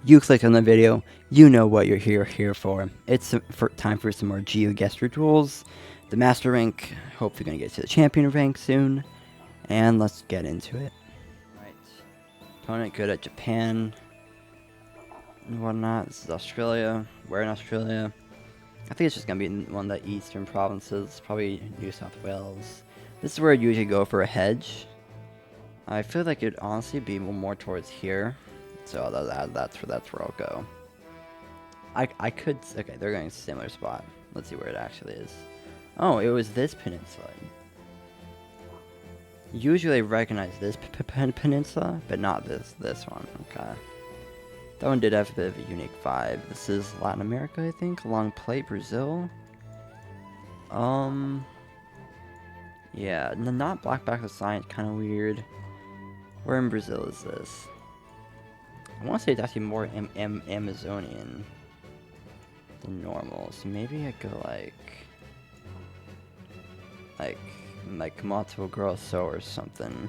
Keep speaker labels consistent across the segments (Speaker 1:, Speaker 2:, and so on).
Speaker 1: you clicked on the video, you know what you're here for. It's time for some more Geoguessr Duels. The Master rank, hopefully gonna get to the Champion rank soon. And let's get into it. Right. Opponent good at Japan and whatnot. This is Australia. We're in Australia. I think it's just gonna be in one of the eastern provinces, probably New South Wales. This is where I'd usually go for a hedge. I feel like it'd honestly be more towards here. So that's where I'll go. I could, okay, they're going to a similar spot. Let's see where it actually is. Oh, it was this peninsula. Usually I recognize this peninsula, but not this one. Okay. That one did have a bit of a unique vibe. This is Latin America, I think. Long plate, Brazil. Yeah, not black back of science, kind of weird. Where in Brazil is this? I want to say it's actually more Amazonian than normal, so maybe I go like Mato Grosso or something.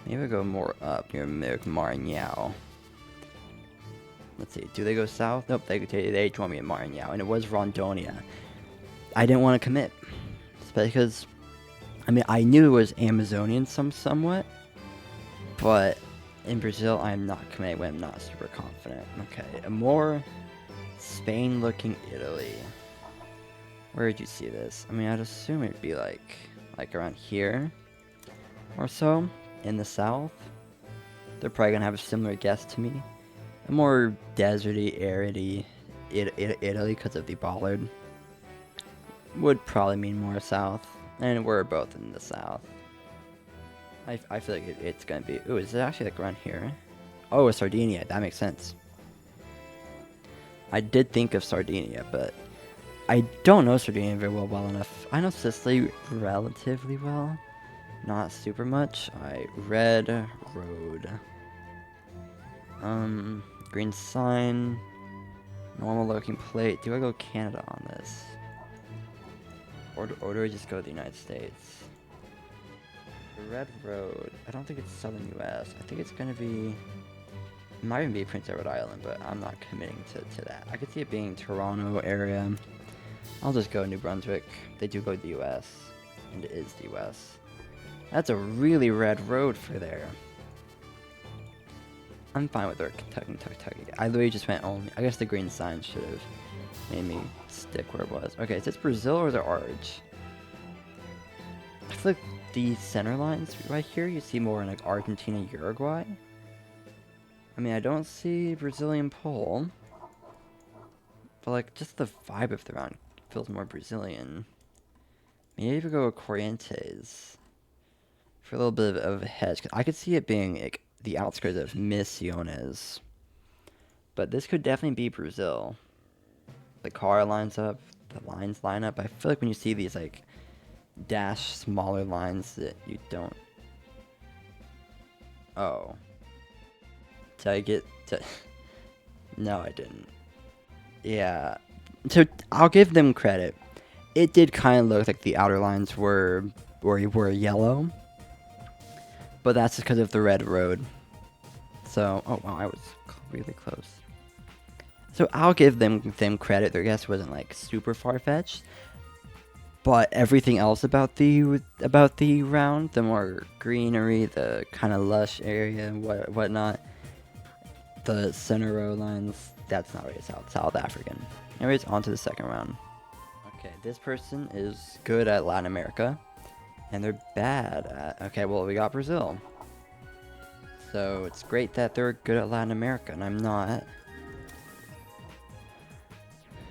Speaker 1: Maybe I go more up near Maranhão. Let's see, do they go south? Nope, they joined me in Maranhão, and it was Rondonia. I didn't want to commit, because, I mean, I knew it was Amazonian somewhat, but in Brazil, I'm not committing when I'm not super confident. Okay, a more Spain-looking Italy. Where did you see this? I mean, I'd assume it'd be like around here or so, in the south. They're probably gonna have a similar guess to me. A more deserty, aridy Italy because of the bollard would probably mean more south, and we're both in the south. I feel like it's gonna be. Ooh, is it actually like around here? Oh, Sardinia. That makes sense. I did think of Sardinia, but I don't know Sardinia very well enough. I know Sicily relatively well, not super much. Red road. Green sign. Normal looking plate. Do I go Canada on this? Or do I just go to the United States? The red road. I don't think it's southern US. I think it's gonna be... It might even be Prince Edward Island, but I'm not committing to that. I could see it being Toronto area. I'll just go New Brunswick. They do go to the US. And it is the US. That's a really red road for there. I'm fine with our Kentucky. I literally just went only. I guess the green sign should have made me stick where it was. Okay, is this Brazil or the Arge? I feel like the center lines right here, you see more in like Argentina, Uruguay. I mean, I don't see Brazilian pole, but like just the vibe of the round feels more Brazilian. Maybe we go with Corrientes for a little bit of a hedge. I could see it being like the outskirts of Misiones, but this could definitely be Brazil. The car lines up, the lines line up. I feel like when you see these like dash smaller lines that you don't. Oh. Did I get to... No, I didn't. Yeah. So I'll give them credit. It did kind of look like the outer lines were yellow, but that's just because of the red road. So, oh wow, I was really close. So I'll give them credit. Their guess wasn't like super far-fetched, but everything else about the round, the more greenery, the kind of lush area, and whatnot, the center row lines, that's not really South African. Anyways, on to the second round. Okay, this person is good at Latin America, and they're bad at... Okay, well, we got Brazil. So it's great that they're good at Latin America, and I'm not.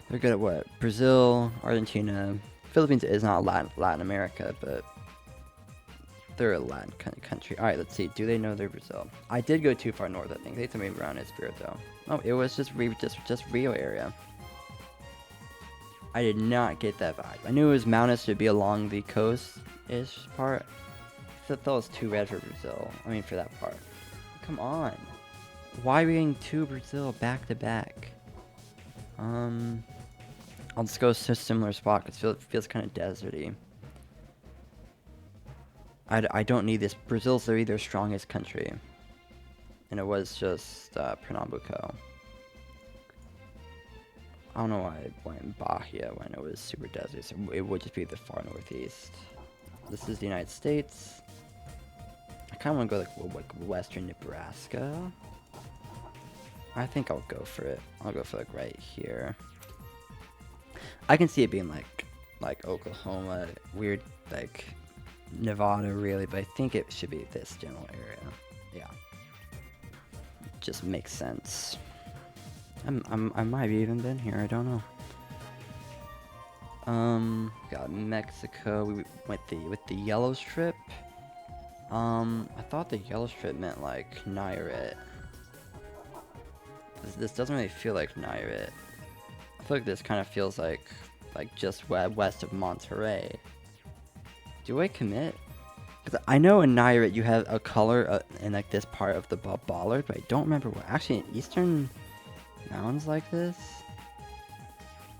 Speaker 1: They're good at what? Brazil, Argentina, Philippines is not Latin America, but they're a Latin country. Alright, let's see. Do they know they're Brazil? I did go too far north, I think. They told me around Espirito. Oh, it was just Rio area. I did not get that vibe. I knew it was mountainous to be along the coast-ish part. I thought it was too red for Brazil. I mean, for that part. Come on. Why are we getting two Brazil back to back? I'll just go to a similar spot because it feels kind of deserty. I don't need this. Brazil's literally their strongest country. and it was just Pernambuco. I don't know why I went Bahia when it was super desert, so it would just be the far northeast. This is the United States. I kind of want to go like western Nebraska. I think I'll go for it. I'll go for like right here. I can see it being like Oklahoma, weird like Nevada really, but I think it should be this general area. Yeah, just makes sense. I might have even been here. I don't know. Got Mexico. We went with the yellow strip. I thought the yellow strip meant like Nayarit. This doesn't really feel like Nayarit. I feel like this kind of feels like just west of Monterey. Do I commit? Because I know in Nayarit you have a color in like this part of the bollard, but I don't remember what. Actually, in eastern mountains like this,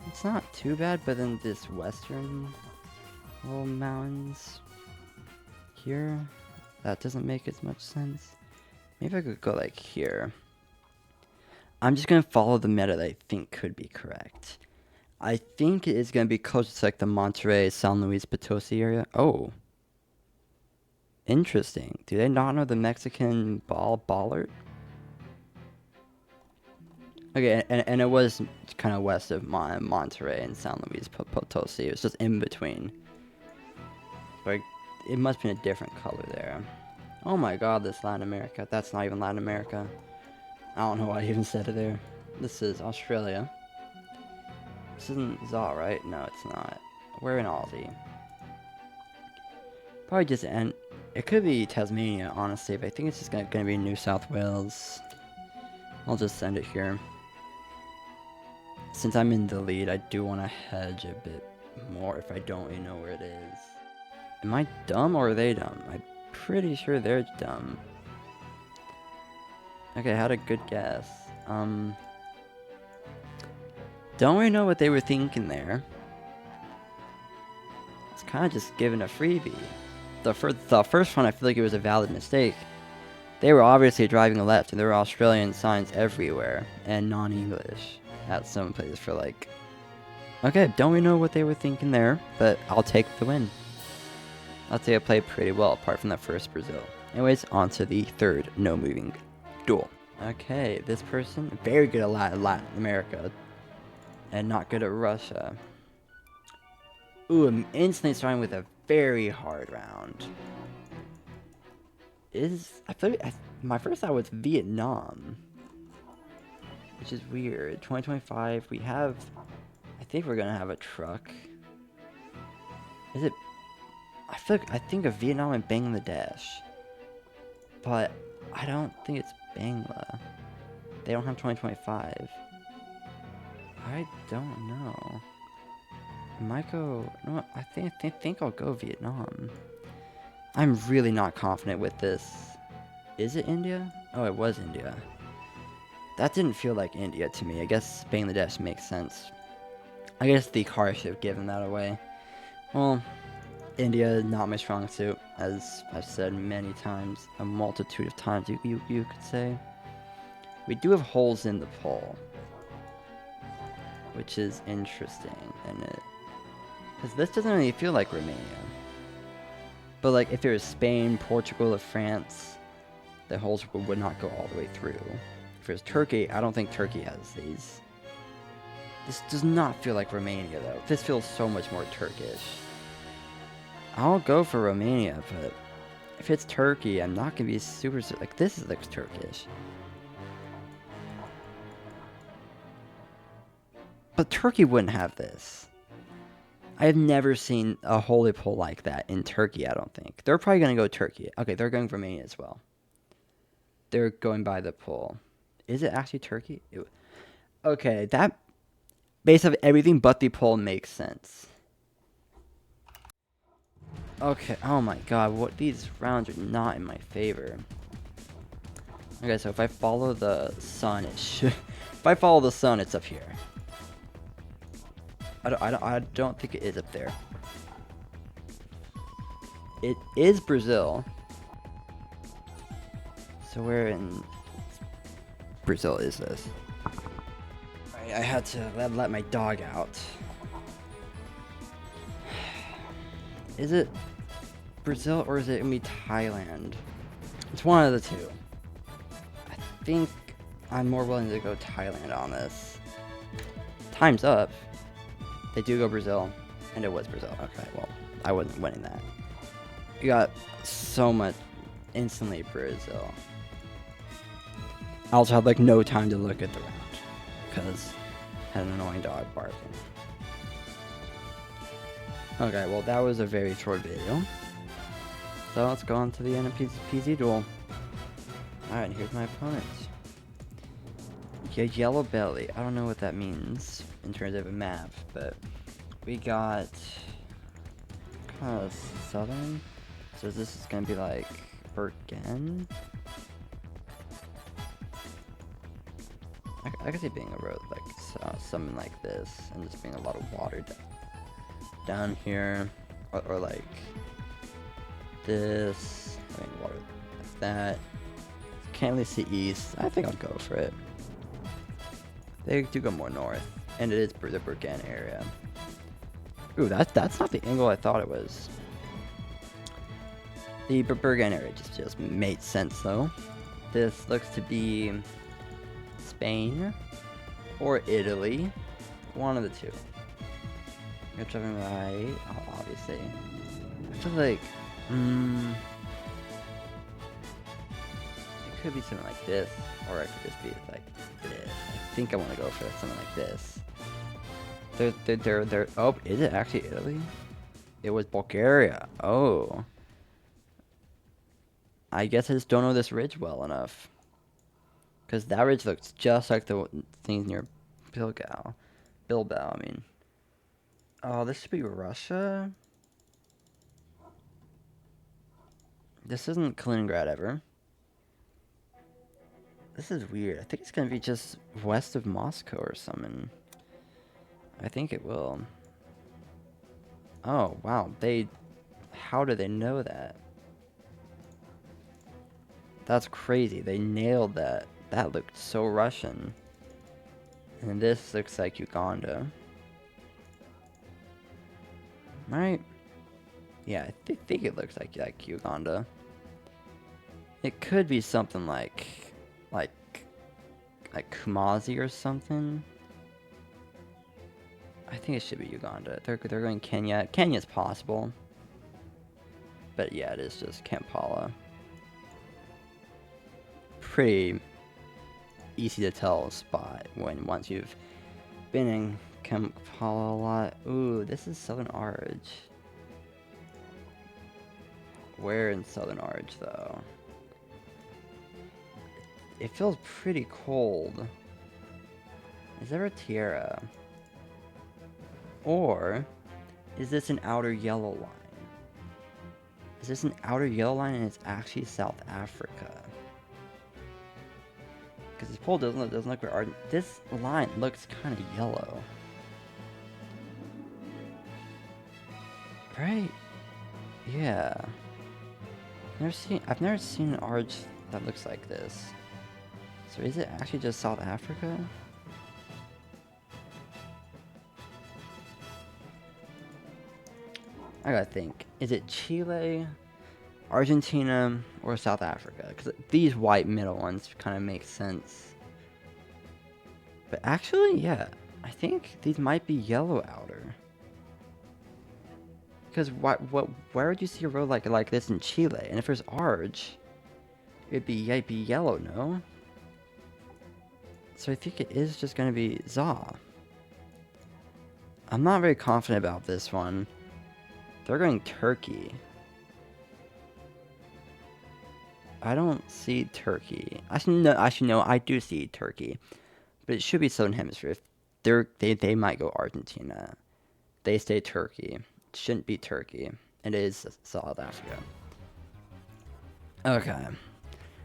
Speaker 1: it's not too bad, but then this western little mountains here, that doesn't make as much sense. Maybe I could go like here. I'm just gonna follow the meta that I think could be correct. I think it is gonna be close to like the Monterey, San Luis Potosi area. Oh, interesting. Do they not know the Mexican bollard? Okay, and it was kind of west of Monterey and San Luis Potosi. It was just in between. Like, it must be a different color there. Oh my god, this Latin America. That's not even Latin America. I don't know why I even said it there. This is Australia. This isn't ZA, right? No, it's not. We're in Aussie. Probably just end. It could be Tasmania, honestly, but I think it's just gonna be New South Wales. I'll just send it here. Since I'm in the lead, I do want to hedge a bit more if I don't really know where it is. Am I dumb or are they dumb? I'm pretty sure they're dumb. Okay, I had a good guess. Don't really know what they were thinking there. It's kind of just giving a freebie. The first one, I feel like it was a valid mistake. They were obviously driving left, and there were Australian signs everywhere, and non-English at some places for like... Okay, don't we know what they were thinking there, but I'll take the win. I'd say I played pretty well, apart from that first Brazil. Anyways, on to the third no-moving duel. Okay, this person, very good at Latin America, and not good at Russia. Ooh, I'm instantly starting with a very hard round. I feel like my first thought was Vietnam, which is weird. 2025, we have, I think we're gonna have a truck. Is it? I think of Vietnam and Bangladesh, but I don't think it's Bangla. They don't have 2025. I don't know. I might go. No, I think I'll go Vietnam. I'm really not confident with this. Is it India? Oh, it was India. That didn't feel like India to me. I guess Bangladesh makes sense. I guess the car should have given that away. Well, India, not my strong suit, as I've said many times, a multitude of times you could say. We do have holes in the poll, which is interesting, and because this doesn't really feel like Romania. But like if it was Spain, Portugal, or France, the holes would not go all the way through. If it was Turkey, I don't think Turkey has these. This does not feel like Romania though. This feels so much more Turkish. I'll go for Romania, but if it's Turkey, I'm not gonna be super like this looks Turkish. But Turkey wouldn't have this. I have never seen a holy poll like that in Turkey, I don't think. They're probably going to go Turkey. Okay, they're going Romania as well. They're going by the poll. Is it actually Turkey? Okay, that, based on everything but the poll, makes sense. Okay, oh my god, what these rounds are not in my favor. Okay, so if I follow the sun, it should... If I follow the sun, it's up here. I don't think it is up there. It is Brazil. So we're in Brazil is this? I had to let my dog out. Is it Brazil or is it gonna be Thailand? It's one of the two. I think I'm more willing to go Thailand on this. Time's up. They do go Brazil, and it was Brazil. Okay, well, I wasn't winning that. You got so much instantly Brazil. I also had like no time to look at the round because I had an annoying dog barking. Okay, well that was a very short video. So let's go on to the NPC duel. Alright, here's my opponent. Yeah, yellow belly. I don't know what that means in terms of a map, but we got kind of southern. So this is gonna be like Bergen. I could see being a road like something like this, and just being a lot of water down here, or like this. I mean, water like that. Can't really see east. I think I'll go for it. They do go more north, and it is the Bergen area. Ooh, that's not the angle I thought it was. The Bergen area just made sense though. This looks to be Spain or Italy, one of the two. You're driving right, obviously. I feel like, it could be something like this, or it could just be like this. I think I want to go for something like this. They're. Oh, is it actually Italy? It was Bulgaria. Oh. I guess I just don't know this ridge well enough. Because that ridge looks just like the things near Bilbao, I mean. Oh, this should be Russia? This isn't Kaliningrad ever. This is weird. I think it's gonna be just west of Moscow or something. I think it will. Oh, wow. How do they know that? That's crazy. They nailed that. That looked so Russian. And this looks like Uganda. Right? Yeah, I think it looks like Uganda. It could be something like Kumasi or something. I think it should be Uganda. They're going Kenya. Kenya's possible. But yeah, it is just Kampala. Pretty easy to tell spot once you've been in Kampala a lot. Ooh, this is Southern Arge. Where in Southern Arge though? It feels pretty cold. Is there a Tierra? Or is this an outer yellow line? Is this an outer yellow line and it's actually South Africa? Because this pole doesn't look very ardent. This line looks kind of yellow. Right? Yeah. I've never seen an arch that looks like this. So is it actually just South Africa? I gotta think. Is it Chile, Argentina, or South Africa? Because these white middle ones kind of make sense. But actually, yeah, I think these might be yellow outer. Because where would you see a road like this in Chile? And if there's Arge, it'd be yellow, no? So I think it is just gonna be Za. I'm not very confident about this one. They're going Turkey. I don't see Turkey. Actually, no, I do see Turkey. But it should be Southern Hemisphere. They might go Argentina. They stay Turkey. It shouldn't be Turkey. It is South Africa. Okay.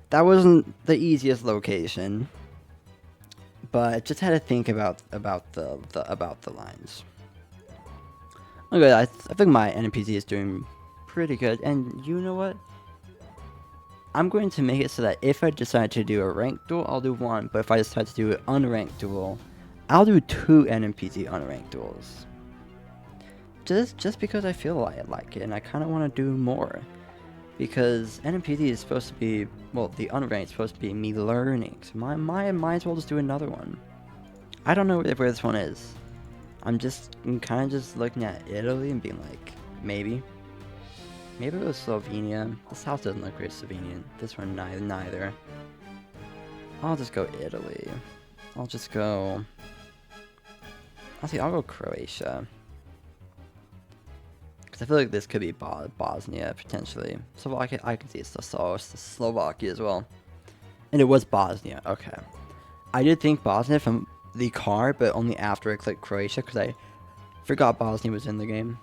Speaker 1: That wasn't the easiest location. But just had to think about the lines. Okay, I think my NPC is doing pretty good, and you know what? I'm going to make it so that if I decide to do a ranked duel, I'll do one. But if I decide to do an unranked duel, I'll do 2 NMPT unranked duels. Just because I feel like it, and I kind of want to do more. Because NMPT is supposed to be, well, the unranked is supposed to be me learning. So might as well just do another one. I don't know where this one is. I'm kind of just looking at Italy and being like, maybe. Maybe it was Slovenia. The south doesn't look very Slovenian. This one neither. I'll just go Italy. I'll go Croatia. Because I feel like this could be Bosnia, potentially. So I can see it's the Slovakia as well. And it was Bosnia, okay. I did think Bosnia from the car, but only after I clicked Croatia, because I forgot Bosnia was in the game.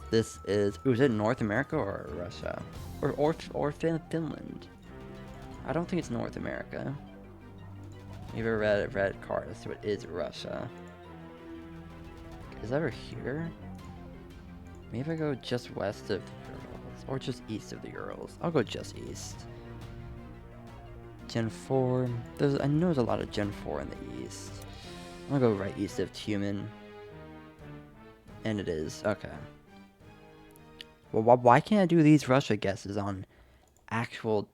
Speaker 1: This is, was it North America or Russia? Or Finland? I don't think it's North America. Maybe a red card, so it is Russia. Is that over here? Maybe I go just west of the Urals, or just east of the Urals. I'll go just east. Gen 4. I know there's a lot of Gen 4 in the east. I'm gonna go right east of Tumen. And it is. Okay. Well, why can't I do these Russia guesses on actual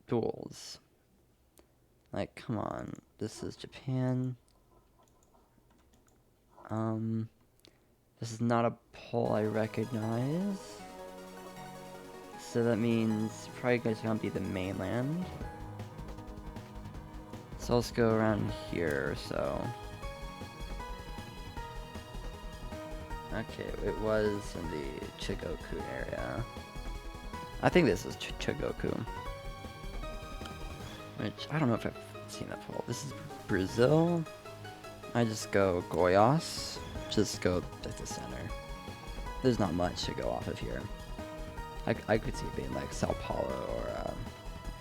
Speaker 1: duels? Like, come on. This is Japan. This is not a poll I recognize. So that means probably gonna be the mainland. So let's go around here, so. Okay, it was in the Chigoku area. I think this is Chigoku. Which, I don't know if I've seen that poll. This is Brazil. I just go Goiás. Just go at the center. There's not much to go off of here. I could see it being like Sao Paulo or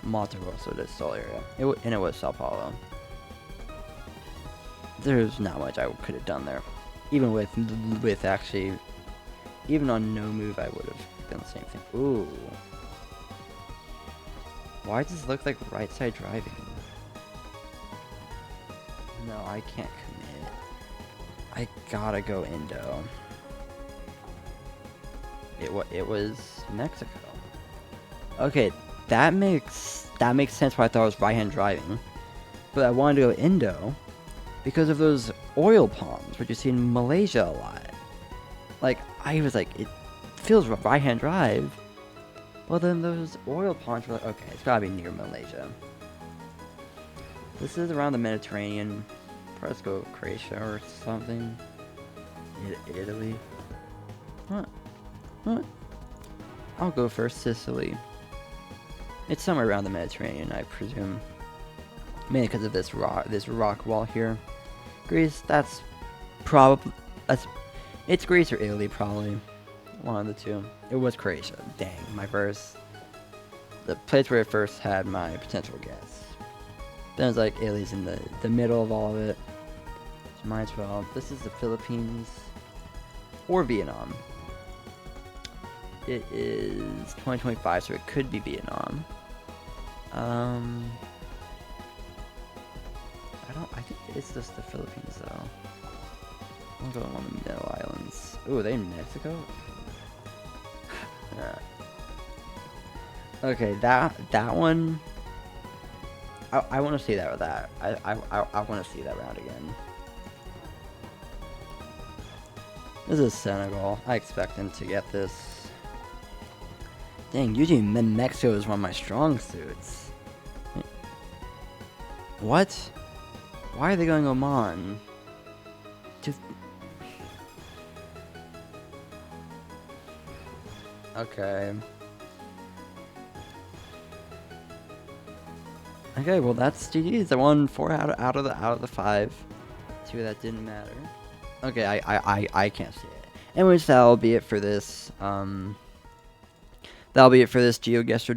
Speaker 1: Mato Grosso del Sul area. And it was Sao Paulo. There's not much I could have done there. Even with actually, even on no move, I would have done the same thing. Ooh. Why does this look like right side driving? No, I can't commit. I gotta go Indo. It was Mexico. Okay, that makes sense why I thought it was right hand driving. But I wanted to go Indo because of those oil palms, which you see in Malaysia a lot. Like, I was like, it feels right hand drive. Well, then those oil palms were like, okay, it's gotta be near Malaysia. This is around the Mediterranean. Probably let's go Croatia or something. Italy. What? I'll go for Sicily. It's somewhere around the Mediterranean, I presume. Mainly because of this rock wall here. Greece, it's Greece or Italy, probably. One of the two. It was Croatia. Dang, the place where I first had my potential guess. Then it was like Italy's in the middle of all of it. So might as well. This is the Philippines. Or Vietnam. It is 2025, so it could be Vietnam. I think it's just the Philippines though. I'll go on the middle islands. Ooh, are they in Mexico? Yeah. Okay, that one. I want to see that with that. I want to see that round again. This is Senegal. I expect them to get this. Dang, usually Mexico is one of my strong suits. What? Why are they going Oman? Just. Okay. Okay, well that's GG's. I won 4 out of the 5. 2 that didn't matter. Okay, I can't see it. Anyways, that'll be it for this. That'll be it for this Geoguessr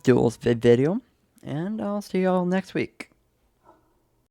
Speaker 1: Duels video, and I'll see y'all next week.